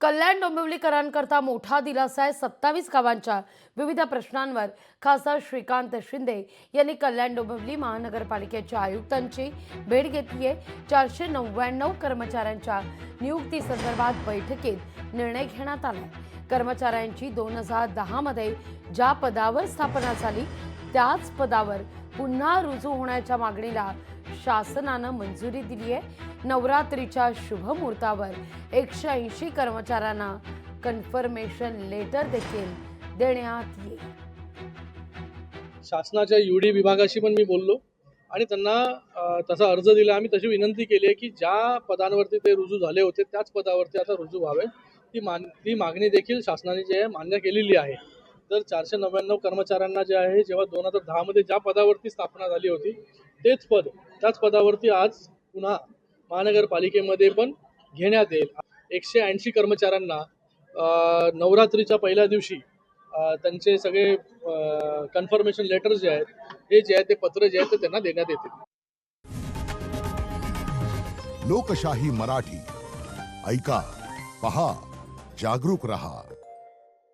कल्याण डोंबिवलीकरांकरता मोठा दिलासा आहे। 27 गावांच्या विविध प्रश्नांवर खासदार श्रीकांत शिंदे यांनी कल्याण डोंबिवली महानगरपालिकेच्या आयुक्तांची भेट घेतली आहे। 499 कर्मचाऱ्यांच्या नियुक्ती संदर्भात बैठकीत निर्णय घेण्यात आला। कर्मचाऱ्यांची 2010 मध्ये ज्या पदावर स्थापना झाली त्याच पदावर पुन्हा रुजू होण्याच्या मागणीला शासनाने मंजुरी दिली आहे। नवरात्रीच्या शुभ मुहूर्तावर 180 कर्मचाऱ्यांना कन्फर्मेशन लेटर देखील देण्यात येईल। शासनाच्या यूडी विभागाशी पण मी बोललो आणि त्यांना तसा अर्ज दिला। आम्ही तशी विनंती केली आहे की ज्या पदांवरती ते रुजू झाले होते त्याच पदावरती आता रुजू व्हावे। ती मागणी देखील शासनाने जे मान्य केलेली आहे। तर 499 कर्मचाऱ्यांना जे आहे जेव्हा 2010 मध्ये ज्या पदावरती स्थापना झाली होती त्याच पदावरती आज पुन्हा महानगरपालिकेमध्ये पण घेण्यात येईल। 180 कर्मचाऱ्यांना नवरात्रीच्या पहिल्या दिवशी त्यांचे सगळे कन्फर्मेशन लेटर जे आहेत ते पत्र जे आहेत ते त्यांना देण्यात येतील। लोकशाही मराठी ऐका, पहा, जागरूक रहा।